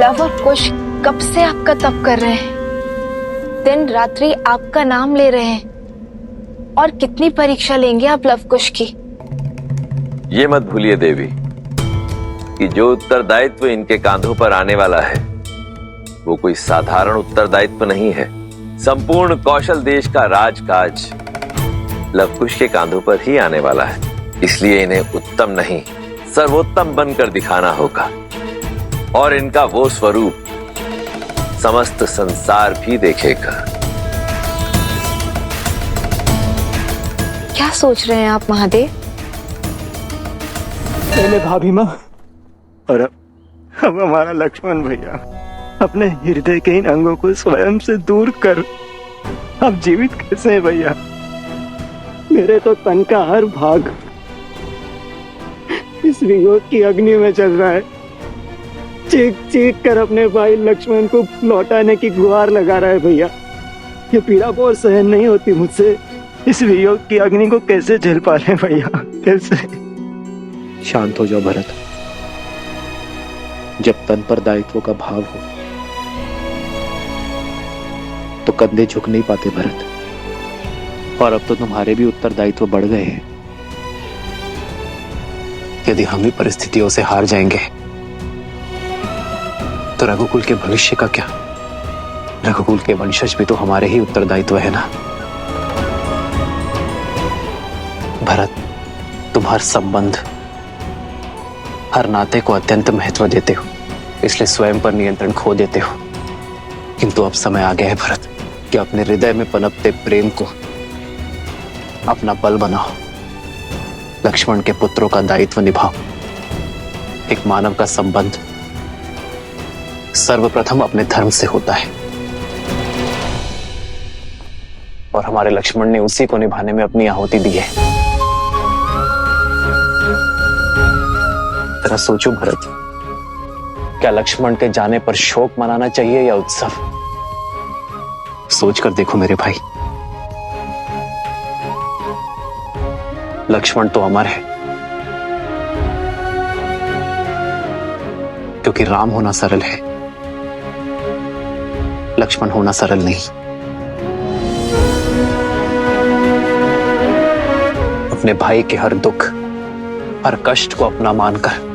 Love और कुश कब से आपका तप कर रहे हैं, दिन रात्रि आपका नाम ले रहे हैं। और कितनी परीक्षा लेंगे आप लव कुश की? ये मत भूलिए देवी कि जो उत्तरदायित्व इनके कांधों पर आने वाला है वो कोई साधारण उत्तरदायित्व नहीं है। संपूर्ण कौशल देश का राजकाज लवकुश के कांधों पर ही आने वाला है। इसलिए इन्हें उत्तम नहीं सर्वोत्तम बनकर दिखाना होगा और इनका वो स्वरूप समस्त संसार भी देखेगा। क्या सोच रहे हैं आप महादेव? पहले भाभी माँ और अब हमारा लक्ष्मण भैया अपने हृदय के इन अंगों को स्वयं से दूर कर अब जीवित कैसे हैं भैया? मेरे तो तन का हर भाग इस वियोग की अग्नि में चल रहा है। चीख चीख कर अपने भाई लक्ष्मण को लौटाने की गुहार लगा रहा है भैया। ये पीड़ा बहुत सहन नहीं होती मुझसे। इस वियोग की अग्नि को कैसे झेल पा रहे भैया, कैसे? शांत हो जाओ भरत। जब तन पर दायित्व का भाव हो तो कंधे झुक नहीं पाते भरत। और अब तो तुम्हारे भी उत्तरदायित्व बढ़ गए हैं। यदि हम भी परिस्थितियों से हार जाएंगे तो रघुकुल के भविष्य का क्या? रघुकुल के वंशज भी तो हमारे ही उत्तरदायित्व है ना। भरत, तुम हर संबंध हर नाते को अत्यंत महत्व देते हो, इसलिए स्वयं पर नियंत्रण खो देते हो। किंतु अब समय आ गया है भरत कि अपने हृदय में पनपते प्रेम को अपना बल बनाओ। लक्ष्मण के पुत्रों का दायित्व निभाओ। एक मानव का संबंध सर्वप्रथम अपने धर्म से होता है और हमारे लक्ष्मण ने उसी को निभाने में अपनी आहुति दी है। जरा सोचो भरत, क्या लक्ष्मण के जाने पर शोक मनाना चाहिए या उत्सव? सोच कर देखो मेरे भाई। लक्ष्मण तो अमर है क्योंकि राम होना सरल है, लक्ष्मण होना सरल नहीं। अपने भाई के हर दुख हर कष्ट को अपना मानकर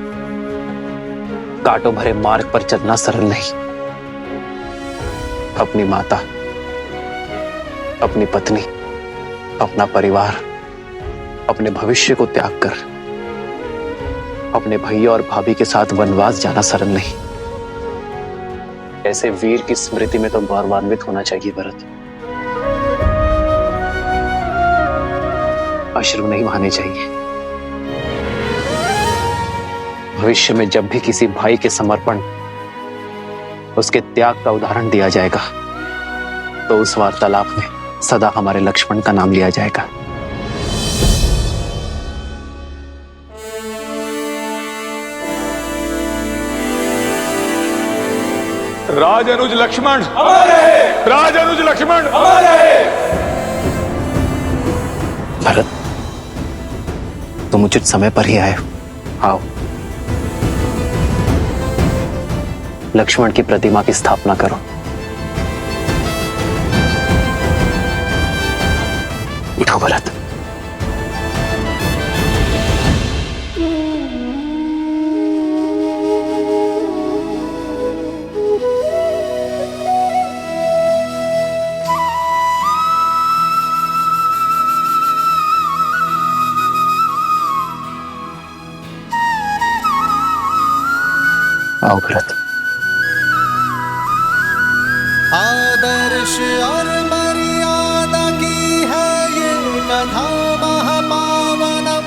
कांटों भरे मार्ग पर चलना सरल नहीं। अपनी माता, अपनी पत्नी, अपना परिवार, अपने भविष्य को त्याग कर अपने भैया और भाभी के साथ वनवास जाना सरल नहीं। ऐसे वीर की स्मृति में तो गौरवान्वित होना चाहिए भरत। अश्रु नहीं बहाने चाहिए। भविष्य में जब भी किसी भाई के समर्पण उसके त्याग का उदाहरण दिया जाएगा तो उस वार्तालाप में सदा हमारे लक्ष्मण का नाम लिया जाएगा। राजअनुज लक्ष्मण अमर रहे! राजअनुज लक्ष्मण अमर रहे! भरत, तुम उचित समय पर ही आए हो। आओ, लक्ष्मण की प्रतिमा की स्थापना करो। उठो भरत। आओ भरत। आदर्श और मर्यादा की है ये कथा महापावनम।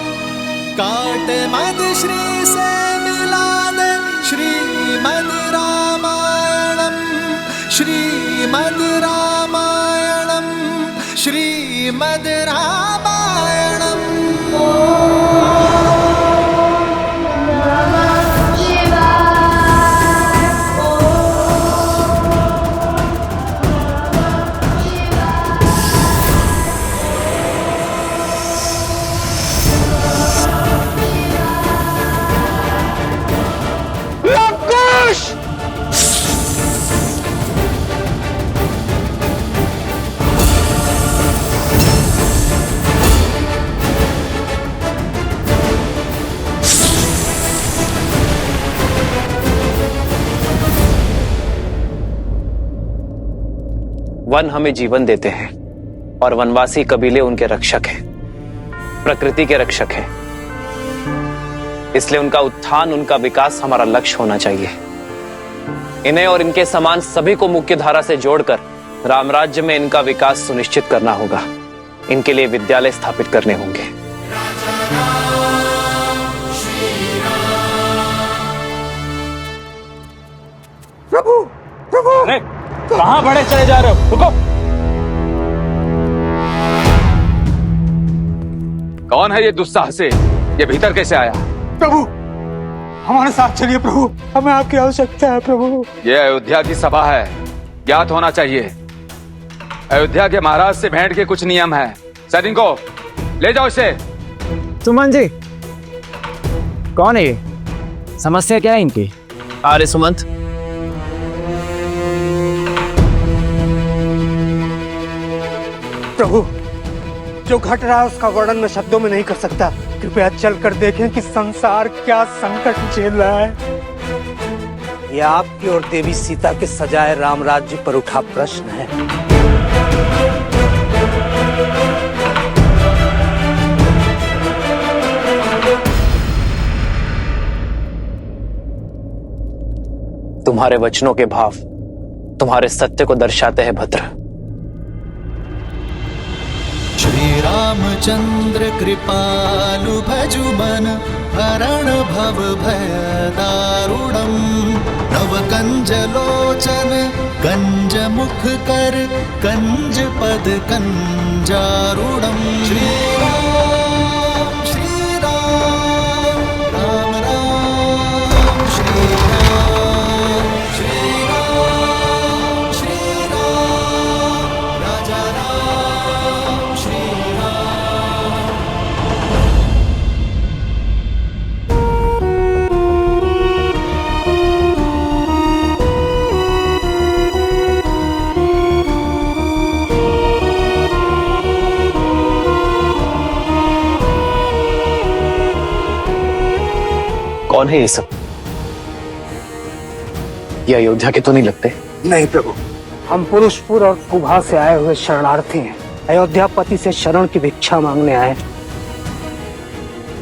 काट मद श्री से मिला दे श्रीमद् रामायणम। श्रीमद् रामायणम। श्रीमद् रामायणम। वन हमें जीवन देते हैं और वनवासी कबीले उनके रक्षक हैं, प्रकृति के रक्षक हैं। इसलिए उनका उत्थान, उनका विकास हमारा लक्ष्य होना चाहिए। इन्हें और इनके समान सभी को मुख्य धारा से जोड़कर रामराज्य में इनका विकास सुनिश्चित करना होगा। इनके लिए विद्यालय स्थापित करने होंगे। प्रभु प्रभु, अरे कहां बढ़े चले जा रहे हो? रुको। कौन है ये दुस्साहसी? ये भीतर कैसे आया? प्रभु, हमारे साथ चलिए प्रभु, हमें आपकी आवश्यकता है प्रभु। ये अयोध्या की सभा है, ज्ञात होना चाहिए। अयोध्या के महाराज से भेंट के कुछ नियम है। सैनिकों, ले जाओ इसे। सुमन जी, कौन है ये? समस्या क्या है इनकी? आर्य सुमंत, प्रभु, जो घट रहा है उसका वर्णन मैं शब्दों में नहीं कर सकता। कृपया चलकर देखें कि संसार क्या संकट झेल रहा है। यह आपकी और देवी सीता के सजाए राम राज्य पर उठा प्रश्न है। तुम्हारे वचनों के भाव तुम्हारे सत्य को दर्शाते हैं भद्र। श्री रामचंद्र कृपालु भजु मन हरण भव भय दारुणम नव कंज लोचन कंज मुख कर कंज पद कंजारुणम। श्री राम राम राम श्री राम राजा राम श्री कौन है ये सब? ये अयोध्या के तो नहीं लगते। नहीं प्रभु, हम पुरुषपुर और कुभा से आए हुए शरणार्थी हैं। अयोध्यापति से शरण की भिक्षा मांगने आए।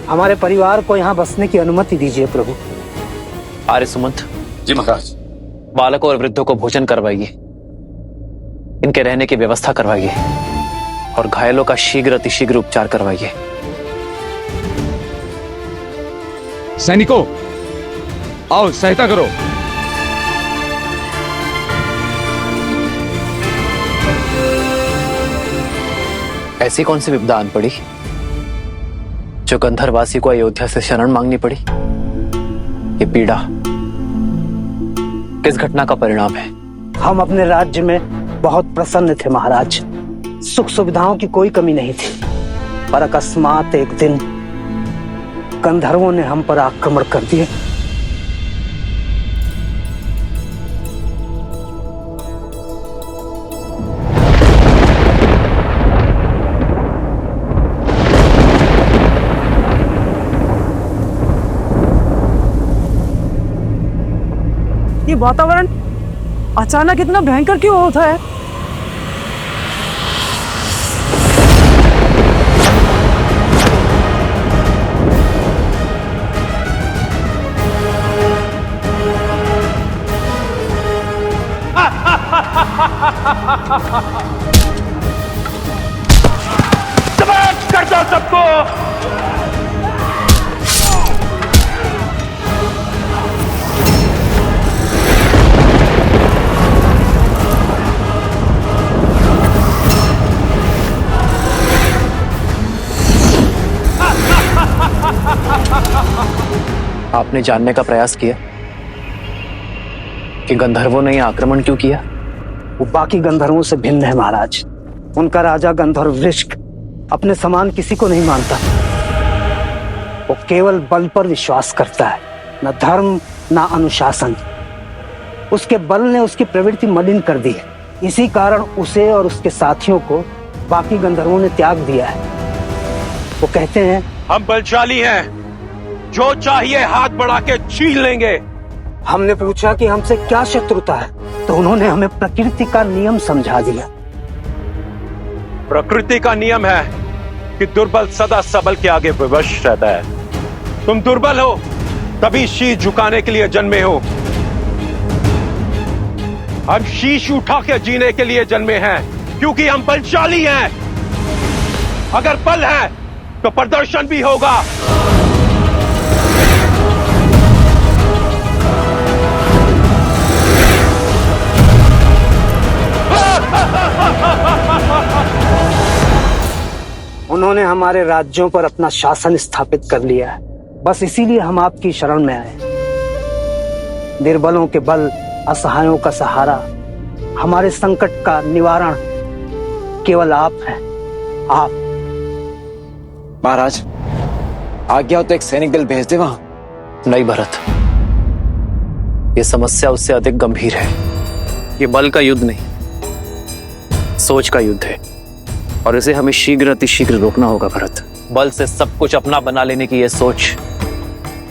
हमारे परिवार को यहाँ बसने की अनुमति दीजिए प्रभु। आर्य सुमंत जी महाराज। बालकों और वृद्धों को भोजन करवाइए, इनके रहने की व्यवस्था करवाइए और घायलों का शीघ्र अतिशीघ्र उपचार करवाइए। सैनिकों, आओ सहायता करो। ऐसी कौन सी विपदा आन पड़ी जो गंधर्वासी को अयोध्या से शरण मांगनी पड़ी? ये पीड़ा किस घटना का परिणाम है? हम अपने राज्य में बहुत प्रसन्न थे महाराज। सुख सुविधाओं की कोई कमी नहीं थी, पर अकस्मात एक दिन गंधर्वों ने हम पर आक्रमण कर दिए। ये वातावरण अचानक इतना भयंकर क्यों होता है? समाप्त कर दो सबको। आपने जानने का प्रयास किया कि गंधर्वों ने यह आक्रमण क्यों किया? वो बाकी गंधर्वों से भिन्न है महाराज। उनका राजा गंधर्व वृश्क अपने समान किसी को नहीं मानता। वो केवल बल पर विश्वास करता है, न धर्म न अनुशासन। उसके बल ने उसकी प्रवृत्ति मलिन कर दी है। इसी कारण उसे और उसके साथियों को बाकी गंधर्वों ने त्याग दिया है। वो कहते हैं, हम बलशाली हैं, जो चाहिए हाथ बढ़ा के छीन लेंगे। हमने पूछा कि हमसे क्या शत्रुता है, तो उन्होंने हमें प्रकृति का नियम समझा दिया। प्रकृति का नियम है कि दुर्बल सदा सबल के आगे विवश रहता है। तुम दुर्बल हो तभी शीश झुकाने के लिए जन्मे हो। हम शीश उठा के जीने के लिए जन्मे हैं क्योंकि हम बलशाली हैं। अगर बल है तो प्रदर्शन भी होगा। उन्होंने हमारे राज्यों पर अपना शासन स्थापित कर लिया है, बस इसीलिए हम आपकी शरण में आए। निर्बलों के बल, असहायों का सहारा, हमारे संकट का निवारण केवल आप हैं। आप। महाराज, आज्ञा हो तो एक सैनिक दल भेज दे वहां। नहीं भरत, ये समस्या उससे अधिक गंभीर है। ये बल का युद्ध नहीं, सोच का युद्ध है, और इसे हमें शीघ्र अतिशीघ्र रोकना होगा भरत। बल से सब कुछ अपना बना लेने की यह सोच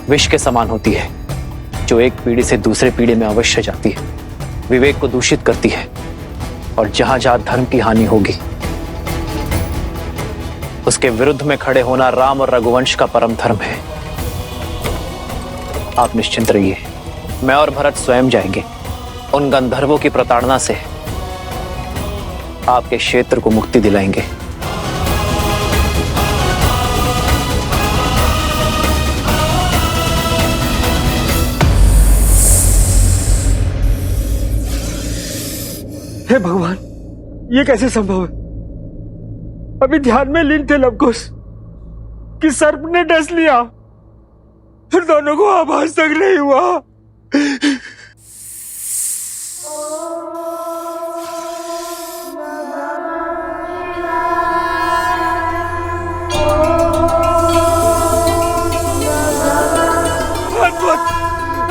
विष के समान होती है, जो एक पीढ़ी से दूसरे पीढ़ी में अवश्य जाती है, विवेक को दूषित करती है, और जहां जहां धर्म की हानि होगी उसके विरुद्ध में खड़े होना राम और रघुवंश का परम धर्म है। आप निश्चिंत रहिए, मैं और भरत स्वयं जाएंगे। उन गंधर्वों की प्रताड़ना से आपके क्षेत्र को मुक्ति दिलाएंगे। हे भगवान, ये कैसे संभव है? अभी ध्यान में लीन थे लवकुश कि सर्प ने डस लिया, फिर दोनों को आभास तक नहीं हुआ।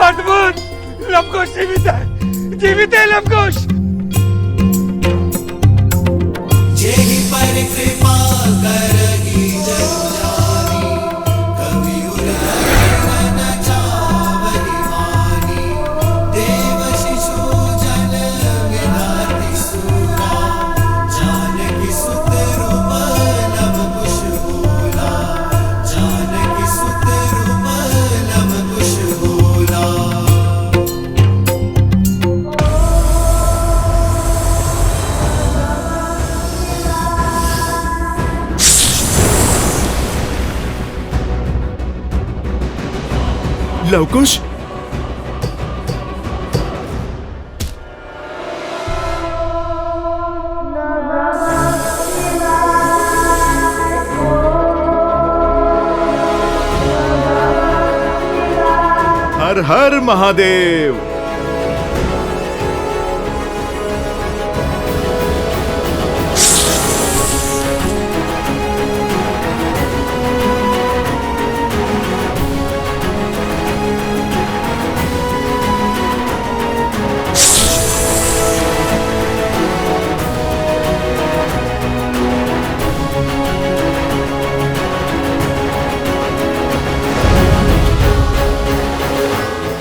अद्भुत! लवकुश जीवित है, जीवित है लवकुश। जेहि पर कृपा करहि जग जानी, कवि उरहन न चावहि हानि। देव शिशु जन विधाति सूरा, जानकी सुत रूप लव कुश बोला। जानकी सुत रूप लव कुश बोला। लवकुश, हर हर महादेव।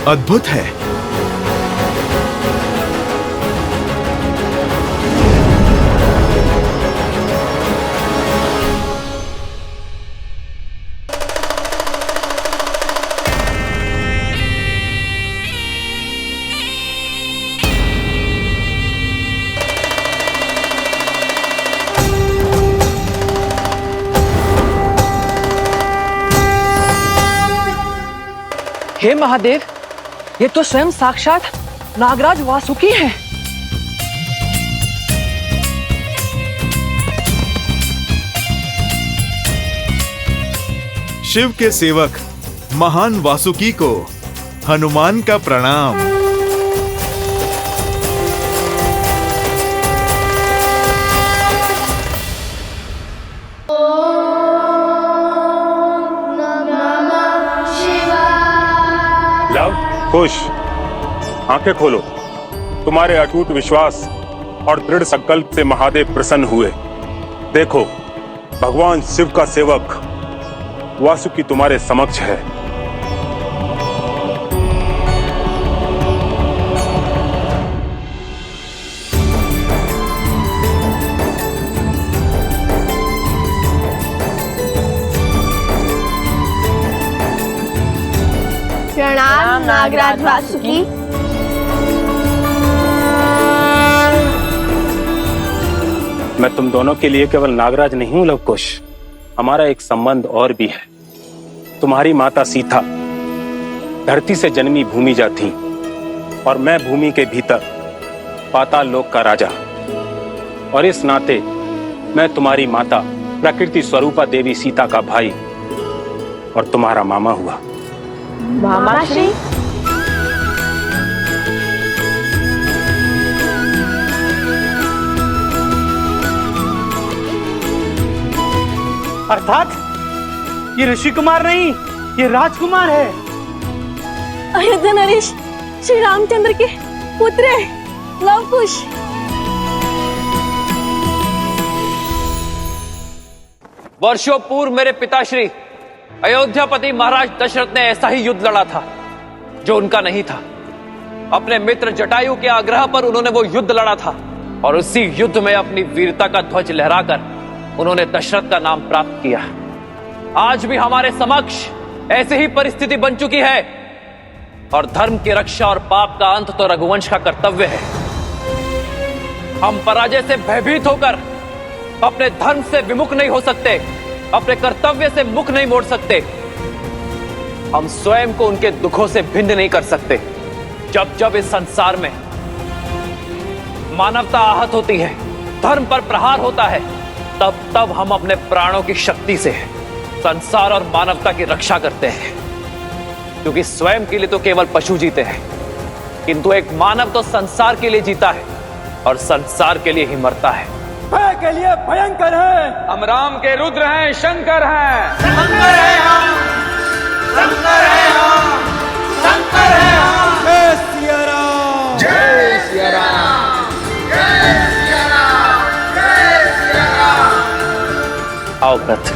अद्भुत है। हे महादेव, ये तो स्वयं साक्षात नागराज वासुकी हैं। शिव के सेवक महान वासुकी को हनुमान का प्रणाम। खुश, आंखें खोलो। तुम्हारे अटूट विश्वास और दृढ़ संकल्प से महादेव प्रसन्न हुए। देखो, भगवान शिव का सेवक वासुकी तुम्हारे समक्ष है। राम नागराज वासुकी। मैं तुम दोनों के लिए केवल नागराज नहीं हूं लवकुश, हमारा एक संबंध और भी है। तुम्हारी माता सीता धरती से जन्मी भूमिजा थी और मैं भूमि के भीतर पाताल लोक का राजा, और इस नाते मैं तुम्हारी माता प्रकृति स्वरूपा देवी सीता का भाई और तुम्हारा मामा हुआ। मामा श्री। अर्थात ये ऋषि कुमार नहीं, ये राजकुमार है। अयोध्या नरेश श्री रामचंद्र के पुत्र है, लवकुश। वर्षों पूर्व मेरे पिताश्री अयोध्यापति महाराज दशरथ ने ऐसा ही युद्ध लड़ा था जो उनका नहीं था। अपने मित्र जटायु के आग्रह पर उन्होंने वो युद्ध लड़ा था और उसी युद्ध में अपनी वीरता का ध्वज लहराकर उन्होंने दशरथ का नाम प्राप्त किया। आज भी हमारे समक्ष ऐसी ही परिस्थिति बन चुकी है और धर्म की रक्षा और पाप का अंत तो रघुवंश का कर्तव्य है। हम पराजय से भयभीत होकर अपने धर्म से विमुख नहीं हो सकते, अपने कर्तव्य से मुख नहीं मोड़ सकते। हम स्वयं को उनके दुखों से भिन्न नहीं कर सकते। जब जब इस संसार में मानवता आहत होती है, धर्म पर प्रहार होता है, तब तब हम अपने प्राणों की शक्ति से संसार और मानवता की रक्षा करते हैं। क्योंकि स्वयं के लिए तो केवल पशु जीते हैं, किंतु एक मानव तो संसार के लिए जीता है और संसार के लिए ही मरता है। भय के लिए भयंकर है। हम राम के रुद्र हैं, शंकर हैं। शंकर है हम, शंकर है हम, शंकर है हम। जय सिया राम, जय सिया राम, जय सिया राम, जय सिया राम। आओ व्रत।